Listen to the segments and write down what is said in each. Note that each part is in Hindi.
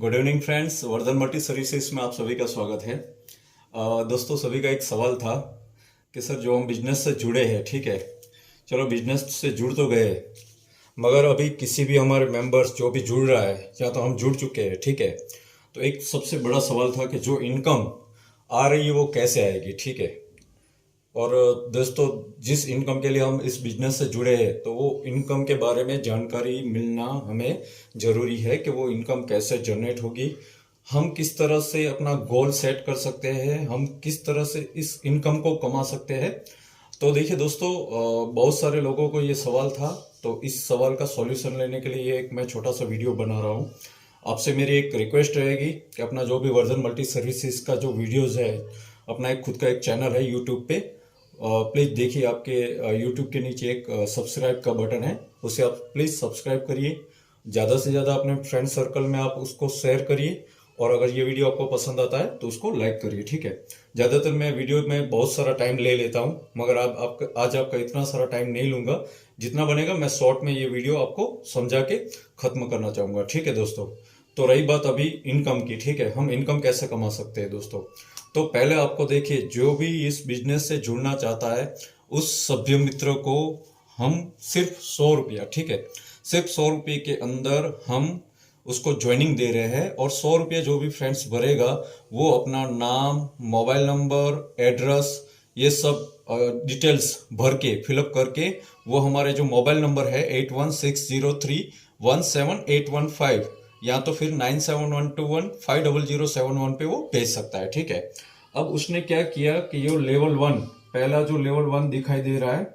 Good evening friends, Vardhan multi services में आप सभी का स्वागत है। दोस्तों, सभी का एक सवाल था कि सर जो हम बिजनेस से जुड़े हैं, ठीक है, चलो बिजनेस से जुड़ तो गए, मगर अभी किसी भी हमारे मेंबर्स जो भी जुड़ रहा है या तो हम जुड़ चुके हैं, ठीक है, तो एक सबसे बड़ा सवाल था कि जो इनकम आ रही है वो कैसे आएगी, ठीक है। और दोस्तों, जिस इनकम के लिए हम इस बिजनेस से जुड़े हैं तो वो इनकम के बारे में जानकारी मिलना हमें ज़रूरी है कि वो इनकम कैसे जनरेट होगी, हम किस तरह से अपना गोल सेट कर सकते हैं, हम किस तरह से इस इनकम को कमा सकते हैं। तो देखिए दोस्तों, बहुत सारे लोगों को ये सवाल था, तो इस सवाल का सॉल्यूशन लेने के लिए एक मैं छोटा सा वीडियो बना रहा हूँ। आपसे मेरी एक रिक्वेस्ट रहेगी कि अपना जो भी वर्धन मल्टी सर्विसेज का जो वीडियोज़ है, अपना एक खुद का एक चैनल है यूट्यूब पे, प्लीज़ देखिए, आपके यूट्यूब के नीचे एक सब्सक्राइब का बटन है, उसे आप प्लीज़ सब्सक्राइब करिए। ज़्यादा से ज़्यादा अपने फ्रेंड सर्कल में आप उसको शेयर करिए, और अगर ये वीडियो आपको पसंद आता है तो उसको लाइक करिए, ठीक है। ज़्यादातर मैं वीडियो में बहुत सारा टाइम ले लेता हूँ, मगर आज आपका इतना सारा टाइम नहीं लूँगा। जितना बनेगा मैं शॉर्ट में ये वीडियो आपको समझा के ख़त्म करना चाहूँगा, ठीक है दोस्तों। तो रही बात अभी इनकम की, ठीक है, हम इनकम कैसे कमा सकते हैं दोस्तों। तो पहले आपको देखिए, जो भी इस बिजनेस से जुड़ना चाहता है उस सभ्य मित्र को हम सिर्फ 100 रुपया, ठीक है, सिर्फ 100 रुपये के अंदर हम उसको ज्वाइनिंग दे रहे हैं। और 100 रुपये जो भी फ्रेंड्स भरेगा वो अपना नाम, मोबाइल नंबर, एड्रेस, ये सब डिटेल्स भर के फिलअप करके वो हमारे जो मोबाइल नंबर है 8160317815 या तो फिर 9712150071 पे वो भेज सकता है, ठीक है। अब उसने क्या किया कि ये लेवल 1, पहला जो लेवल 1 दिखाई दे रहा है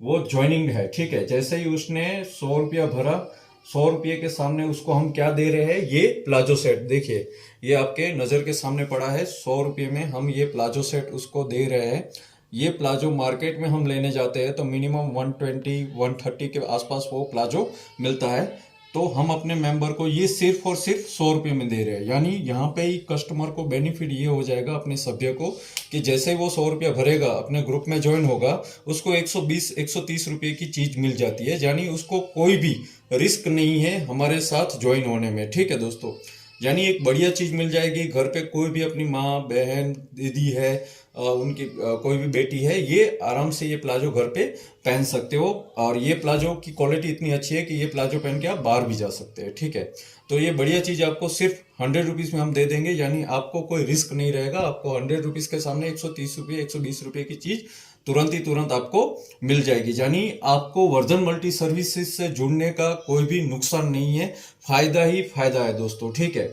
वो ज्वाइनिंग है, ठीक है। जैसे ही उसने 100 रुपया भरा, 100 रुपये के सामने उसको हम क्या दे रहे हैं, ये प्लाजो सेट, देखिए ये आपके नज़र के सामने पड़ा है। 100 रुपये में हम ये प्लाजो सेट उसको दे रहे हैं। ये प्लाजो मार्केट में हम लेने जाते हैं तो मिनिमम 120-130 के आसपास वो प्लाजो मिलता है। तो हम अपने मेंबर को ये सिर्फ और सिर्फ 100 रुपये में दे रहे हैं। यानी यहाँ पे ही कस्टमर को बेनिफिट ये हो जाएगा, अपने सभ्य को, कि जैसे ही वो 100 रुपया भरेगा, अपने ग्रुप में ज्वाइन होगा, उसको 120-130 रुपये की चीज मिल जाती है। यानी उसको कोई भी रिस्क नहीं है हमारे साथ ज्वाइन होने में, ठीक है दोस्तों। यानी एक बढ़िया चीज मिल जाएगी। घर पे कोई भी अपनी माँ, बहन, दीदी है, उनकी कोई भी बेटी है, ये आराम से ये प्लाजो घर पे पहन सकते हो। और ये प्लाजो की क्वालिटी इतनी अच्छी है कि ये प्लाजो पहन के आप बाहर भी जा सकते हैं, ठीक है। तो ये बढ़िया चीज आपको सिर्फ 100 रुपीज में हम दे देंगे। यानी आपको कोई रिस्क नहीं रहेगा। आपको 100 रुपीज के सामने 130 रुपये, 120 रुपये की चीज तुरंत आपको मिल जाएगी। यानी आपको वर्धन मल्टी सर्विसेज से जुड़ने का कोई भी नुकसान नहीं है, फायदा ही फायदा है दोस्तों, ठीक है।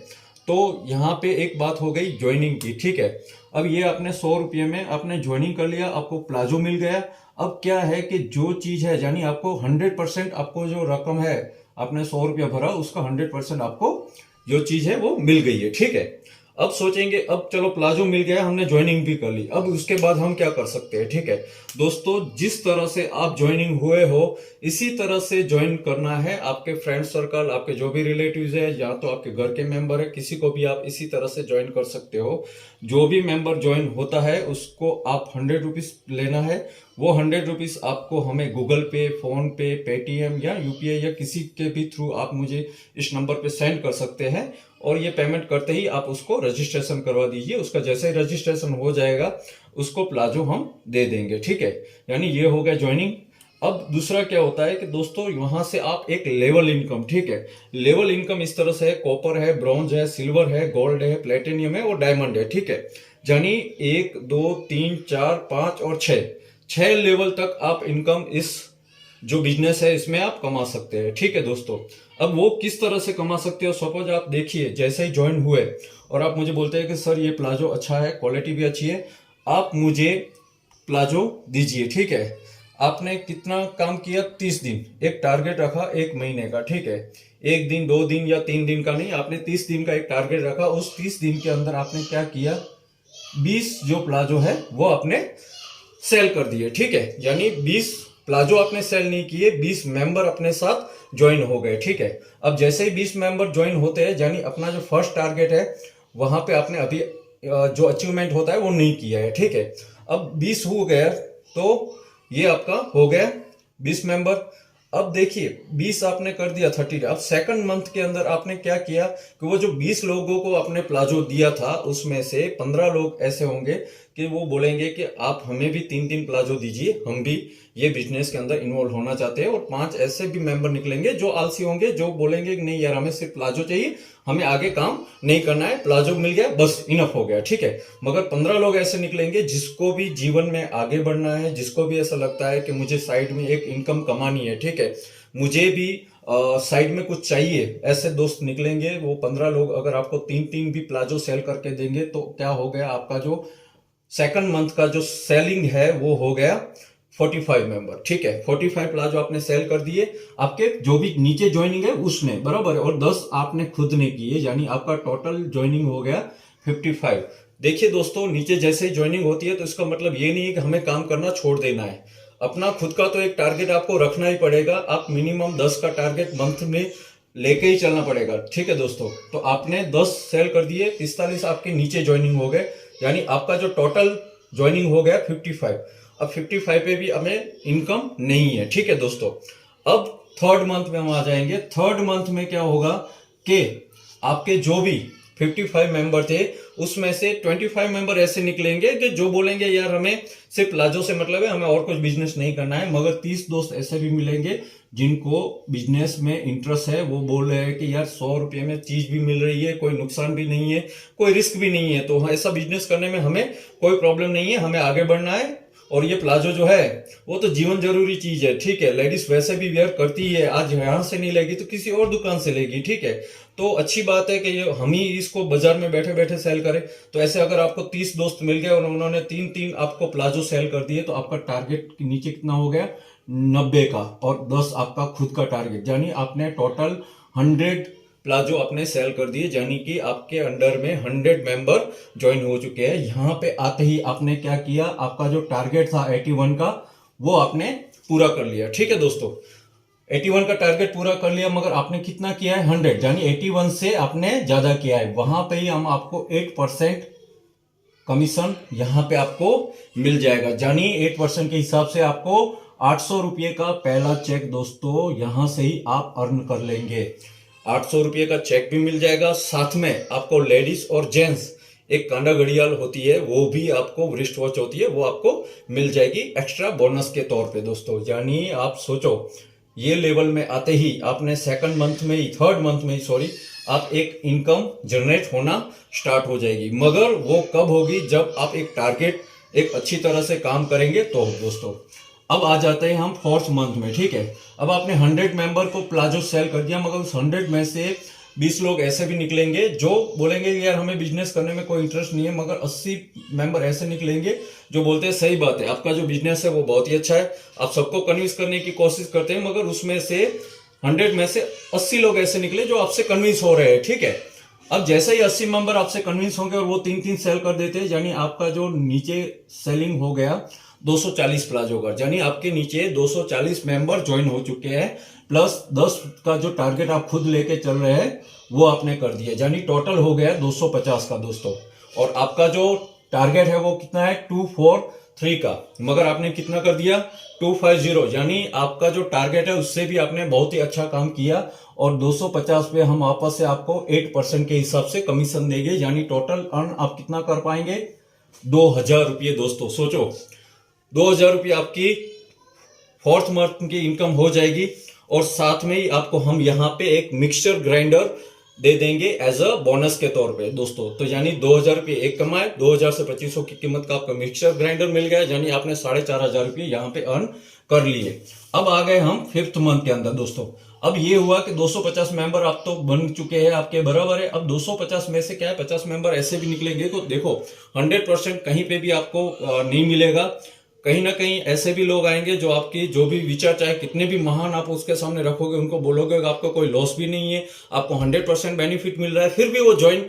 तो यहाँ पे एक बात हो गई ज्वाइनिंग की, ठीक है। अब ये आपने 100 रुपये में आपने ज्वाइनिंग कर लिया, आपको प्लाजो मिल गया। अब क्या है कि जो चीज है, यानी आपको 100% आपको जो रकम है, आपने 100 रुपया भरा, उसका 100% आपको जो चीज है वो मिल गई है, ठीक है। अब सोचेंगे, अब चलो प्लाजो मिल गया, हमने ज्वाइनिंग भी कर ली, अब उसके बाद हम क्या कर सकते हैं, ठीक है दोस्तों। जिस तरह से आप ज्वाइनिंग हुए हो इसी तरह से ज्वाइन करना है। आपके फ्रेंड सर्कल, आपके जो भी रिलेटिव्स है या तो आपके घर के मेंबर है, किसी को भी आप इसी तरह से ज्वाइन कर सकते हो। जो भी मेंबर ज्वाइन होता है उसको आप 100 रुपीज लेना है। वो 100 रुपीज आपको हमें गूगल पे, फोन पे, पेटीएम या यूपीआई या किसी के भी थ्रू आप मुझे इस नंबर पे सेंड कर सकते हैं। और ये पेमेंट करते ही आप उसको रजिस्ट्रेशन करवा दीजिए। उसका जैसे ही रजिस्ट्रेशन हो जाएगा उसको प्लाजो हम दे देंगे, ठीक है। यानी ये हो गया ज्वाइनिंग। अब दूसरा क्या होता है कि दोस्तों, वहां से आप एक लेवल इनकम, ठीक है, लेवल इनकम इस तरह से है, कॉपर है, ब्रॉन्ज है, सिल्वर है, गोल्ड है, प्लेटिनियम है और डायमंड है, ठीक है। यानी 1, 2, 3, 4, 5 और 6 लेवल तक आप इनकम इस जो बिजनेस है इसमें आप कमा सकते हैं, ठीक है दोस्तों। अब वो किस तरह से कमा सकते हो, सपोज आप देखिए, जैसे ही ज्वाइन हुए और आप मुझे बोलते हैं कि सर ये प्लाजो अच्छा है, क्वालिटी भी अच्छी है, आप मुझे प्लाजो दीजिए, ठीक है। आपने कितना काम किया, 30 दिन, एक टारगेट रखा 1 महीने का, ठीक है। 1 दिन, 2 दिन या 3 दिन का नहीं, आपने 30 दिन का एक टारगेट रखा। उस 30 दिन के अंदर आपने क्या किया, 20 जो प्लाजो है वो आपने सेल कर दिए, ठीक है। यानी 20 प्लाजो आपने सेल नहीं किए, 20 मेंबर अपने साथ ज्वाइन हो गए, ठीक है। अब जैसे ही 20 मेंबर ज्वाइन होते हैं, यानी अपना जो फर्स्ट टारगेट है वहां पे आपने अभी जो अचीवमेंट होता है वो नहीं किया है, ठीक है। अब 20 हो गया तो ये आपका हो गया 20 मेंबर। अब देखिए 20 आपने कर दिया 30, अब सेकंड मंथ के अंदर आपने क्या किया कि वो जो 20 लोगों को आपने प्लाजो दिया था उसमें से 15 लोग ऐसे होंगे कि वो बोलेंगे कि आप हमें भी 3-3 प्लाजो दीजिए, हम भी ये बिजनेस के अंदर इन्वॉल्व होना चाहते हैं। और 5 ऐसे भी मेंबर निकलेंगे जो आलसी होंगे, जो बोलेंगे कि नहीं यार हमें सिर्फ प्लाजो चाहिए, हमें आगे काम नहीं करना है, प्लाजो मिल गया बस इनफ हो गया, ठीक है। मगर 15 लोग ऐसे निकलेंगे जिसको भी जीवन में आगे बढ़ना है, जिसको भी ऐसा लगता है कि मुझे साइड में एक इनकम कमानी है, ठीक है, मुझे भी साइड में कुछ चाहिए, ऐसे दोस्त निकलेंगे। वो 15 लोग अगर आपको 3-3 भी प्लाजो सेल करके देंगे तो क्या हो गया, आपका जो सेकंड मंथ का जो सेलिंग है वो हो गया 45 मेंबर, ठीक है। 45 प्लाजो आपने सेल कर दिए, आपके जो भी नीचे ज्वाइनिंग है उसने, बराबर है, और 10 आपने खुद ने किए, यानी आपका टोटल ज्वाइनिंग हो गया 55। देखिए दोस्तों, नीचे जैसे ही ज्वाइनिंग होती है तो इसका मतलब ये नहीं है कि हमें काम करना छोड़ देना है। अपना खुद का तो एक टारगेट आपको रखना ही पड़ेगा। आप मिनिमम 10 का टारगेट मंथ में लेके ही चलना पड़ेगा, ठीक है दोस्तों। तो आपने 10 सेल कर दिए, 45 आपके नीचे ज्वाइनिंग हो गए, यानी आपका जो टोटल ज्वाइनिंग हो गया 55। अब 55 पे भी हमें इनकम नहीं है, ठीक है दोस्तों। अब थर्ड मंथ में हम आ जाएंगे। थर्ड मंथ में क्या होगा कि आपके जो भी 55 मेंबर थे उसमें से 25 मेंबर ऐसे निकलेंगे कि जो बोलेंगे यार हमें सिर्फ प्लाजो से मतलब है, हमें और कुछ बिजनेस नहीं करना है। मगर 30 दोस्त ऐसे भी मिलेंगे जिनको बिजनेस में इंटरेस्ट है, वो बोल रहे हैं कि यार 100 रुपये में चीज भी मिल रही है, कोई नुकसान भी नहीं है, कोई रिस्क भी नहीं है, तो ऐसा बिजनेस करने में हमें कोई प्रॉब्लम नहीं है, हमें आगे बढ़ना है। और ये प्लाजो जो है वो तो जीवन जरूरी चीज है, ठीक है। लेडीज वैसे भी वेयर करती है, आज यहां से नहीं लेगी तो किसी और दुकान से लेगी, ठीक है। तो अच्छी बात है कि ये हम ही इसको बाजार में बैठे बैठे सेल करें। तो ऐसे अगर आपको 30 दोस्त मिल गए और उन्होंने 3-3 आपको प्लाजो सेल कर दिए तो आपका टारगेट नीचे कितना हो गया, 90 का, और 10 आपका खुद का टारगेट, यानी आपने टोटल 100 प्लाजो अपने सेल कर दिए, यानी कि आपके अंडर में 100 मेंबर ज्वाइन हो चुके हैं। यहां पे आते ही आपने क्या किया, आपका जो टारगेट था 81 का वो आपने पूरा कर लिया, ठीक है दोस्तों। 81 का टारगेट पूरा कर लिया, मगर आपने कितना किया है, 100, यानी 81 से आपने ज्यादा किया है। वहां पे ही हम आपको 8% कमीशन यहां पे आपको मिल जाएगा, यानी 8% के हिसाब से आपको 800 रुपये का पहला चेक दोस्तों यहां से ही आप अर्न कर लेंगे। 800 रुपये का चेक भी मिल जाएगा, साथ में आपको लेडीज और जेंट्स एक कांडा घड़ियाल होती है, वो भी आपको, वृष्ट वॉच होती है, वो आपको मिल जाएगी एक्स्ट्रा बोनस के तौर पे दोस्तों। यानी आप सोचो, ये लेवल में आते ही आपने सेकंड मंथ में ही, थर्ड मंथ में ही सॉरी, आप एक इनकम जनरेट होना स्टार्ट हो जाएगी। मगर वो कब होगी, जब आप एक टारगेट एक अच्छी तरह से काम करेंगे तो दोस्तों। अब आ जाते हैं हम फोर्थ मंथ में, ठीक है। अब आपने 100 मेंबर को प्लाजो सेल कर दिया, मगर उस 100 में से 20 लोग ऐसे भी निकलेंगे जो बोलेंगे कि यार हमें बिजनेस करने में कोई इंटरेस्ट नहीं है। मगर 80 मेंबर ऐसे निकलेंगे जो बोलते हैं सही बात है, आपका जो बिजनेस है वो बहुत ही अच्छा है, आप सबको कन्विंस करने की कोशिश करते हैं। मगर उसमें से 100 में से 80 लोग ऐसे निकले जो आपसे कन्विंस हो रहे हैं, ठीक है। अब जैसे ही 80 मेंबर आपसे कन्विंस होंगे और वो 3-3 सेल कर देते हैं, यानी आपका जो नीचे सेलिंग हो गया 240 प्लाजो का, यानी आपके नीचे 240 मेंबर ज्वाइन हो चुके हैं, प्लस 10 का जो टारगेट आप खुद लेके चल रहे हैं वो आपने कर दिया, यानी टोटल हो गया 250 का दोस्तों। और आपका जो टारगेट है वो कितना है, 243 का, मगर आपने कितना कर दिया, 250, यानी आपका जो टारगेट है उससे भी आपने बहुत ही अच्छा काम किया। और 250 पे हम वापस से आपको 8% के हिसाब से कमीशन देंगे, यानी टोटल अर्न आप कितना कर पाएंगे, 2000 रुपये दोस्तों। सोचो 2000 रुपये आपकी फोर्थ मंथ की इनकम हो जाएगी। और साथ में ही आपको हम यहाँ पे एक मिक्सचर ग्राइंडर दे देंगे एज अ बोनस के तौर पे दोस्तों। तो यानी 2000 रुपये एक कमाए, 2000 से 2500 की कीमत का आपका मिक्सचर ग्राइंडर मिल गया, यानी आपने 4500 रुपये यहाँ पे अर्न कर लिए। अब आ गए हम फिफ्थ मंथ के अंदर दोस्तों। अब ये हुआ कि 250 मेंबर आप तो बन चुके हैं, आपके बराबर है। अब 250 में से क्या है, 50 मेंबर ऐसे भी निकलेंगे। तो देखो 100% कहीं पे भी आपको नहीं मिलेगा, कहीं ना कहीं ऐसे भी लोग आएंगे जो आपकी जो भी विचार, चाहे कितने भी महान आप उसके सामने रखोगे, उनको बोलोगे आपको कोई लॉस भी नहीं है, आपको 100% बेनिफिट मिल रहा है, फिर भी वो ज्वाइन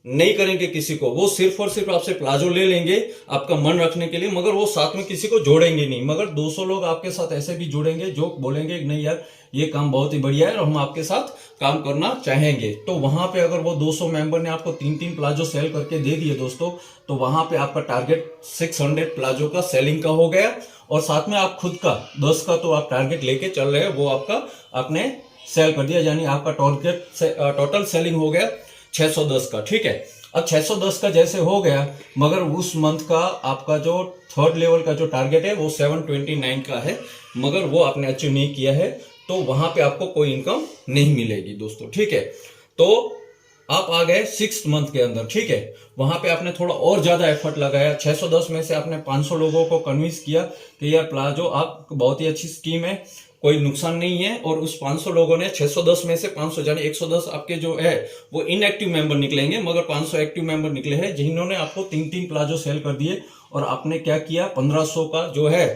नहीं करेंगे किसी को। वो सिर्फ और सिर्फ आपसे प्लाजो ले लेंगे आपका मन रखने के लिए, मगर वो साथ में किसी को जोड़ेंगे नहीं। मगर 200 लोग आपके साथ ऐसे भी जुड़ेंगे जो बोलेंगे नहीं यार ये काम बहुत ही बढ़िया है और हम आपके साथ काम करना चाहेंगे। तो वहां पे अगर वो 200 मेंबर ने आपको 3-3 प्लाजो सेल करके दे दिए दोस्तों, तो वहां पे आपका टारगेट 600 प्लाजो का सेलिंग का हो गया। और साथ में आप खुद का 10 का तो आप टारगेट लेके चल रहे हैं, वो आपका आपने सेल कर दिया, यानी आपका टारगेट से टोटल सेलिंग हो गया 610 का। ठीक है, अब 610 का जैसे हो गया, मगर उस मंथ का आपका जो थर्ड लेवल का जो टारगेट है वो 729 का है, मगर वो आपने अचीव नहीं किया है, तो वहां पे आपको कोई इनकम नहीं मिलेगी दोस्तों। ठीक है, तो आप आ गए 6th मंथ के अंदर। ठीक है, वहां पे आपने थोड़ा और ज्यादा एफर्ट लगाया, 610 में से आपने 500 लोगों को कन्विंस किया कि यार प्लाजो आप बहुत ही अच्छी स्कीम है, कोई नुकसान नहीं है, और उस 500 लोगों ने 610 में से 500 यानी 110 आपके जो है वो इनएक्टिव मेंबर निकलेंगे, मगर 500 एक्टिव मेंबर निकले हैं जिन्होंने आपको 3-3 प्लाजो सेल कर दिए। और आपने क्या किया, 1500 का जो है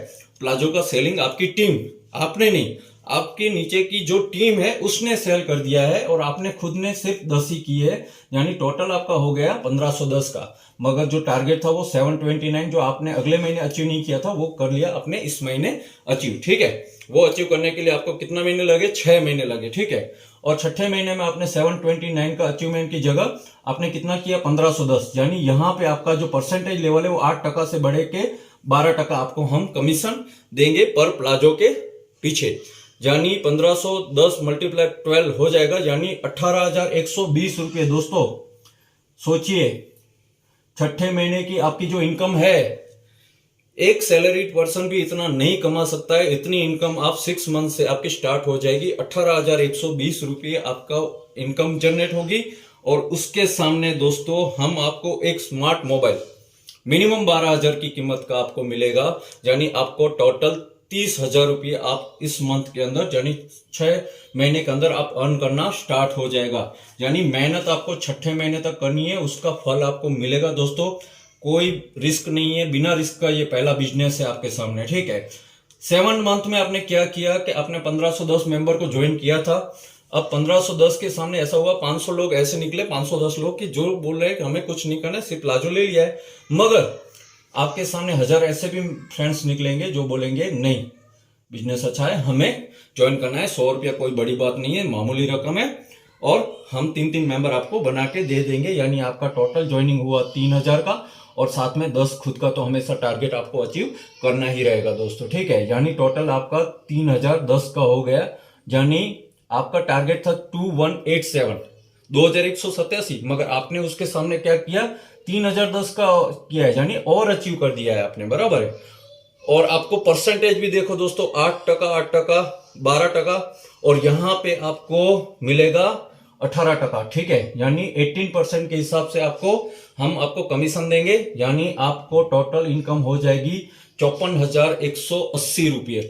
प्लाजो का सेलिंग आपकी टीम, आपने नहीं, आपके नीचे की जो टीम है उसने सेल कर दिया है, और आपने खुद ने सिर्फ 10 ही की है, यानी टोटल आपका हो गया 1510 का। मगर जो टारगेट था वो 729 जो आपने अगले महीने अचीव नहीं किया था वो कर लिया आपने इस महीने अचीव। ठीक है, वो अचीव करने के लिए आपको कितना महीने लगे, 6 महीने लगे। ठीक है, और छठे महीने में आपने 729 का अचीवमेंट की जगह आपने कितना किया, 1510, यानी यहाँ पे आपका जो परसेंटेज लेवल है वो 8% से बढ़े के 12% आपको हम कमीशन देंगे पर प्लाजो के पीछे, यानी 1510 मल्टीप्लाई 12 हो जाएगा, यानी 18,120 रुपये। दोस्तों सोचिए, छठे महीने की आपकी जो इनकम है, एक सैलरीड पर्सन भी इतना नहीं कमा सकता है, इतनी इनकम आप 6 मंथ से आपकी स्टार्ट हो जाएगी। 18,120 रुपये आपका इनकम जनरेट होगी, और उसके सामने दोस्तों हम आपको एक स्मार्ट मोबाइल मिनिमम 12,000 की कीमत का आपको मिलेगा, यानी आपको टोटल 30,000 रुपये आप इस मंथ के अंदर, यानी 6 महीने के अंदर आप अर्न करना स्टार्ट हो जाएगा। यानी मेहनत आपको छठे महीने तक करनी है, उसका फल आपको मिलेगा दोस्तों। कोई रिस्क नहीं है, बिना रिस्क का ये पहला बिजनेस है आपके सामने। ठीक है, 7 मंथ में आपने क्या किया कि आपने 1510 मेंबर को ज्वाइन किया था। अब 1510 के सामने ऐसा हुआ, 500 लोग ऐसे निकले, 510 लोग कि जो बोल रहे हैं कि हमें कुछ नहीं करना है, सिर्फ प्लाजो ले लिया है। मगर आपके सामने 1000 ऐसे भी फ्रेंड्स निकलेंगे जो बोलेंगे नहीं, बिजनेस अच्छा है, हमें ज्वाइन करना है, 100 रुपया कोई बड़ी बात नहीं है, मामूली रकम है, और हम 3-3 मेंबर आपको बना के दे देंगे। यानी आपका टोटल ज्वाइनिंग हुआ 3000 का, और साथ में 10 खुद का तो हमेशा टारगेट आपको अचीव करना ही रहेगा दोस्तों। ठीक है, यानी टोटल आपका 3010 का हो गया, यानी आपका टारगेट था 2187 2187, मगर आपने उसके सामने क्या किया, 3010 का किया है, यानी और अचीव कर दिया है आपने, बराबर है। और आपको परसेंटेज भी देखो दोस्तों, 8%, 8%, 12%, और यहां पे आपको मिलेगा 18%। ठीक है, यानी 18% के हिसाब से हम आपको कमीशन देंगे, यानी आपको टोटल इनकम हो जाएगी 54,180 रुपये।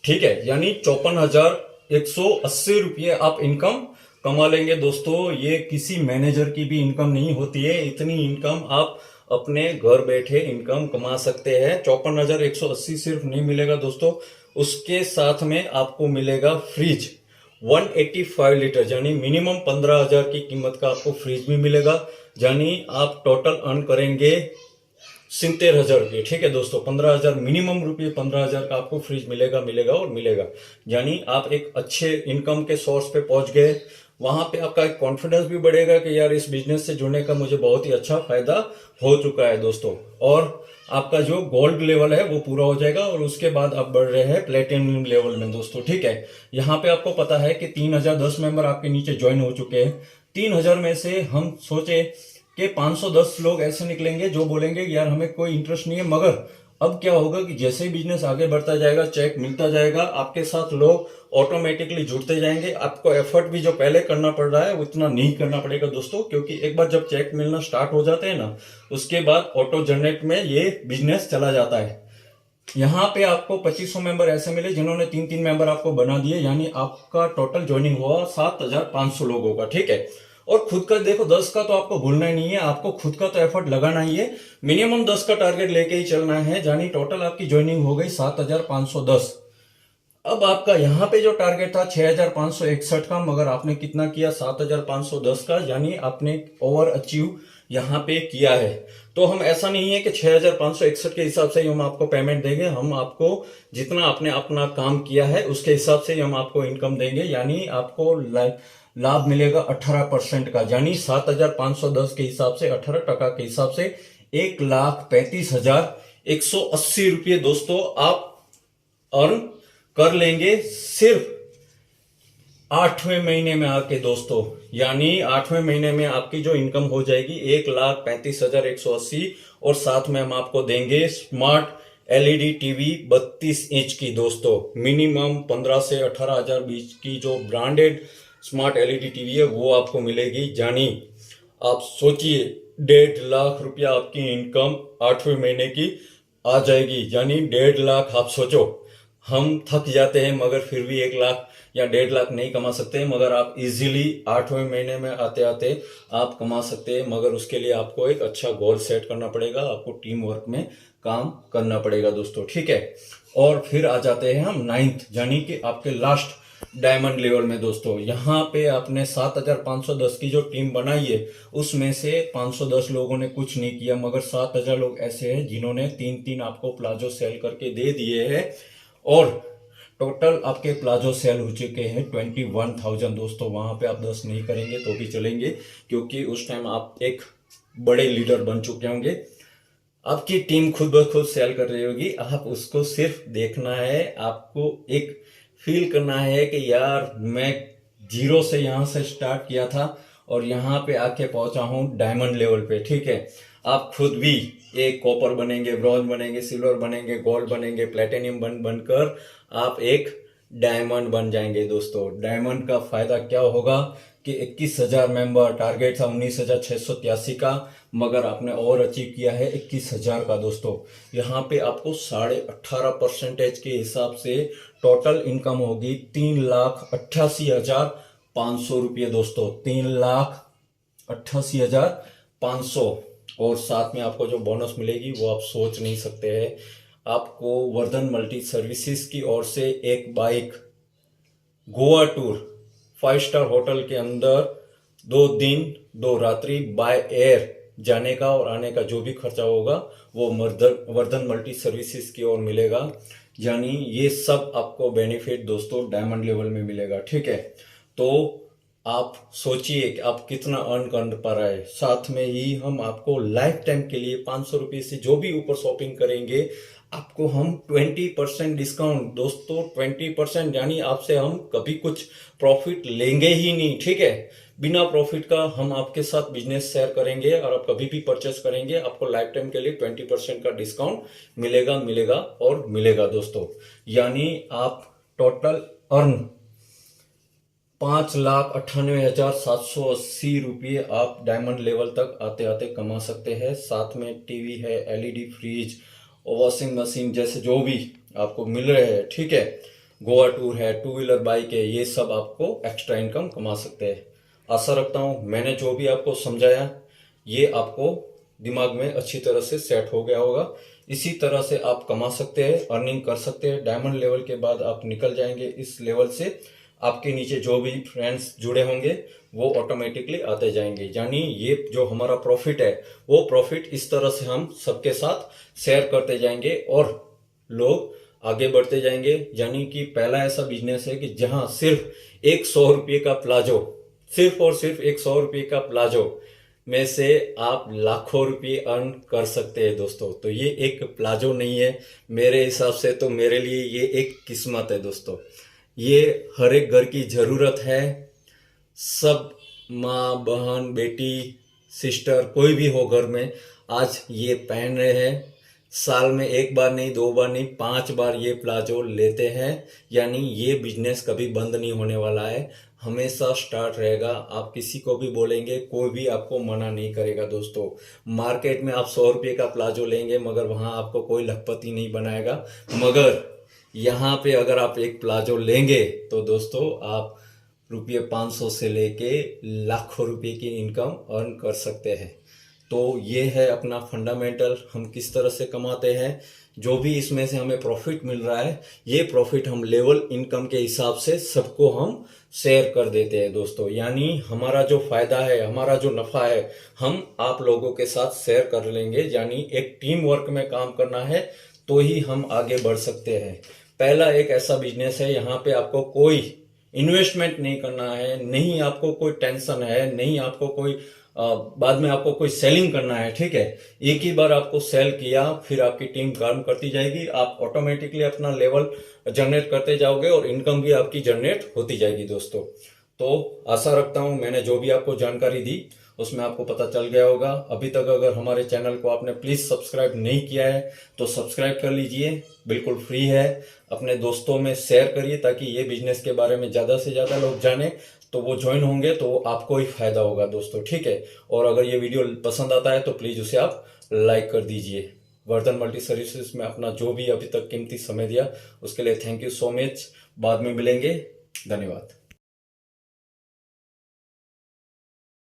ठीक है, यानी 54,180 रुपये आप इनकम कमा लेंगे दोस्तों। ये किसी मैनेजर की भी इनकम नहीं होती है, इतनी इनकम आप अपने घर बैठे इनकम कमा सकते हैं। 54,180 सिर्फ नहीं मिलेगा दोस्तों, उसके साथ में आपको मिलेगा फ्रिज 185 लीटर, यानी मिनिमम 15,000 की कीमत का आपको फ्रिज भी मिलेगा, यानी आप टोटल अर्न करेंगे 70,000 रुपये। ठीक है दोस्तों, 15,000 मिनिमम रुपये, 15,000 का आपको फ्रिज मिलेगा, यानी आप एक अच्छे इनकम के सोर्स पे पहुंच गए। वहां पे आपका एक कॉन्फिडेंस भी बढ़ेगा कि यार इस बिजनेस से जुड़ने का मुझे बहुत ही अच्छा फायदा हो चुका है दोस्तों। और आपका जो गोल्ड लेवल है वो पूरा हो जाएगा, और उसके बाद आप बढ़ रहे हैं प्लेटिनम लेवल में दोस्तों। ठीक है, यहाँ पे आपको पता है कि 3010 मेंबर आपके नीचे ज्वाइन हो चुके हैं। 3000 में से हम सोचे कि 510 लोग ऐसे निकलेंगे जो बोलेंगे यार हमें कोई इंटरेस्ट नहीं है। मगर अब क्या होगा कि जैसे ही बिजनेस आगे बढ़ता जाएगा, चेक मिलता जाएगा, आपके साथ लोग ऑटोमेटिकली जुड़ते जाएंगे। आपको एफर्ट भी जो पहले करना पड़ रहा है उतना नहीं करना पड़ेगा दोस्तों, क्योंकि एक बार जब चेक मिलना स्टार्ट हो जाते हैं ना, उसके बाद ऑटो जनरेट में ये बिजनेस चला जाता है। यहाँ पे आपको 2500 मेंबर ऐसे मिले जिन्होंने 3-3 मेंबर आपको बना दिए, यानी आपका टोटल ज्वाइनिंग हुआ 7,500 लोगों का। ठीक है, और खुद का देखो 10 का तो आपको भूलना ही नहीं है, आपको खुद का तो एफर्ट लगाना ही है, मिनिमम 10 का टारगेट लेके ही चलना है, यानी टोटल आपकी ज्वाइनिंग हो गई 7,510। अब आपका यहाँ पे जो टारगेट था 6,561 का, मगर आपने कितना किया, 7,510 का, यानी आपने ओवर अचीव यहाँ पे किया है। तो हम ऐसा नहीं है कि 6,561 के हिसाब से ही हम आपको पेमेंट देंगे, हम आपको जितना आपने अपना काम किया है उसके हिसाब से ही हम आपको इनकम देंगे, यानी आपको लाभ मिलेगा 18% का, यानी 7,510 के हिसाब से 18% के हिसाब से 1,35,000 180 रुपये दोस्तों आप अर्न कर लेंगे सिर्फ 8वें महीने में आके दोस्तों। यानी 8वें महीने में आपकी जो इनकम हो जाएगी 1,35,180 और साथ में हम आपको देंगे स्मार्ट एलईडी टीवी 32 इंच की दोस्तों। मिनिमम 15 से 18,000 बीच की जो ब्रांडेड स्मार्ट एलईडी टीवी है वो आपको मिलेगी। यानी आप सोचिए 1.5 लाख रुपया आपकी इनकम 8वें महीने की आ जाएगी। यानी 1.5 लाख आप सोचो, हम थक जाते हैं मगर फिर भी 1 लाख या 1.5 लाख नहीं कमा सकते, मगर आप इजीली 8वें महीने में आते आते आप कमा सकते हैं। मगर उसके लिए आपको एक अच्छा गोल सेट करना पड़ेगा, आपको टीम वर्क में काम करना पड़ेगा दोस्तों, ठीक है। और फिर आ जाते हैं हम 9th यानी कि आपके लास्ट डायमंड लेवल में दोस्तों। यहाँ पे आपने 7,510 की जो टीम बनाई है उसमें से 510 लोगों ने कुछ नहीं किया, मगर 7,000 लोग ऐसे हैं जिन्होंने 3-3 आपको प्लाजो सेल करके दे दिए हैं और टोटल आपके प्लाजो सेल हो चुके हैं 21,000 दोस्तों। वहां पे आप 10 नहीं करेंगे तो भी चलेंगे, क्योंकि उस टाइम आप एक बड़े लीडर बन चुके होंगे। आपकी टीम खुद ब खुद सेल कर रही होगी, आप उसको सिर्फ देखना है। आपको एक फील करना है कि यार मैं जीरो से यहां से स्टार्ट किया था और यहाँ पे आके पहुंचा हूं डायमंड लेवल पे, ठीक है। आप खुद भी एक कॉपर बनेंगे, ब्रॉन्ज बनेंगे, सिल्वर बनेंगे, गोल्ड बनेंगे, प्लेटिनियम बनकर आप एक डायमंड बन जाएंगे दोस्तों। डायमंड का फायदा क्या होगा कि 21,000 मेंबर, टारगेट था 19,683 का, मगर आपने और अचीव किया है 21,000 का दोस्तों। यहाँ पे आपको 18.5% के हिसाब से टोटल इनकम होगी 3,88,500 रुपये दोस्तों। 3,88,500 और साथ में आपको जो बोनस मिलेगी वो आप सोच नहीं सकते हैं। आपको वर्धन मल्टी सर्विसेज की ओर से एक bike, Goa tour, 5 star hotel के अंदर 2 दिन 2 रात्रि बाय एयर जाने का और आने का जो भी खर्चा होगा वो वर्धन मल्टी सर्विसेज की ओर मिलेगा। यानी ये सब आपको बेनिफिट दोस्तों डायमंड लेवल में मिलेगा, ठीक है। तो आप सोचिए कि आप कितना अर्न कर पा रहे हैं। साथ में ही हम आपको लाइफ टाइम के लिए 500 रुपये से जो भी ऊपर शॉपिंग करेंगे आपको हम 20% डिस्काउंट दोस्तों, 20%। यानी आपसे हम कभी कुछ प्रॉफिट लेंगे ही नहीं, ठीक है। बिना प्रॉफिट का हम आपके साथ बिजनेस शेयर करेंगे और आप कभी भी परचेस करेंगे आपको लाइफ टाइम के लिए 20% का डिस्काउंट मिलेगा और मिलेगा दोस्तों। यानी आप टोटल अर्न 5,98,780 रुपये आप डायमंड लेवल तक आते आते कमा सकते हैं। साथ में टीवी है, एलईडी फ्रिज, वॉशिंग मशीन जैसे जो भी आपको मिल रहे हैं, ठीक है। गोवा टूर है, 2 व्हीलर बाइक है, ये सब आपको एक्स्ट्रा इनकम कमा सकते हैं। आशा रखता हूं मैंने जो भी आपको समझाया ये आपको दिमाग में अच्छी तरह से सेट हो गया होगा। इसी तरह से आप कमा सकते हैं, अर्निंग कर सकते हैं। डायमंड लेवल के बाद आप निकल जाएंगे इस लेवल से, आपके नीचे जो भी फ्रेंड्स जुड़े होंगे वो ऑटोमेटिकली आते जाएंगे। यानी ये जो हमारा प्रॉफिट है वो प्रॉफिट इस तरह से हम सबके साथ शेयर करते जाएंगे और लोग आगे बढ़ते जाएंगे। यानी कि पहला ऐसा बिजनेस है कि जहां सिर्फ 100 रुपये का प्लाजो, सिर्फ और सिर्फ 100 रुपये का प्लाजो में से आप लाखों रुपये अर्न कर सकते हैं दोस्तों। तो ये एक प्लाजो नहीं है मेरे हिसाब से, तो मेरे लिए ये एक किस्मत है दोस्तों। ये हर एक घर की जरूरत है। सब माँ, बहन, बेटी, सिस्टर कोई भी हो घर में आज ये पहन रहे हैं। साल में 1 बार नहीं, 2 बार नहीं, 5 बार ये प्लाजो लेते हैं। यानी ये बिजनेस कभी बंद नहीं होने वाला है, हमेशा स्टार्ट रहेगा। आप किसी को भी बोलेंगे कोई भी आपको मना नहीं करेगा दोस्तों। मार्केट में आप 100 रुपये का प्लाजो लेंगे मगर वहां आपको कोई लखपति नहीं बनाएगा, मगर यहाँ पे अगर आप एक प्लाजो लेंगे तो दोस्तों आप रुपये 500 से लेके लाखों रुपए की इनकम अर्न कर सकते हैं। तो ये है अपना फंडामेंटल, हम किस तरह से कमाते हैं। जो भी इसमें से हमें प्रॉफिट मिल रहा है ये प्रॉफिट हम लेवल इनकम के हिसाब से सबको हम शेयर कर देते हैं दोस्तों। यानी हमारा जो फायदा है, हमारा जो नफा है, हम आप लोगों के साथ शेयर कर लेंगे। यानी एक टीम वर्क में काम करना है तो ही हम आगे बढ़ सकते हैं। पहला एक ऐसा बिजनेस है यहाँ पे आपको कोई इन्वेस्टमेंट नहीं करना है, नहीं आपको कोई टेंशन है, नहीं आपको कोई बाद में आपको कोई सेलिंग करना है, ठीक है, एक ही बार आपको सेल किया, फिर आपकी टीम काम करती जाएगी, आप ऑटोमेटिकली अपना लेवल जनरेट करते जाओगे और इनकम भी आपकी जनरेट होती जाएगी दोस्तों। तो आशा रखता हूं मैंने जो भी आपको जानकारी दी उसमें आपको पता चल गया होगा। अभी तक अगर हमारे चैनल को आपने प्लीज सब्सक्राइब नहीं किया है तो सब्सक्राइब कर लीजिए, बिल्कुल फ्री है। अपने दोस्तों में शेयर करिए ताकि ये बिजनेस के बारे में ज्यादा से ज्यादा लोग जाने, तो वो ज्वाइन होंगे तो आपको ही फायदा होगा दोस्तों, ठीक है। और अगर ये वीडियो पसंद आता है तो प्लीज उसे आप लाइक कर दीजिए। वर्धन मल्टी सर्विसेज में अपना जो भी अभी तक कीमती समय दिया उसके लिए थैंक यू सो मच। बाद में मिलेंगे, धन्यवाद।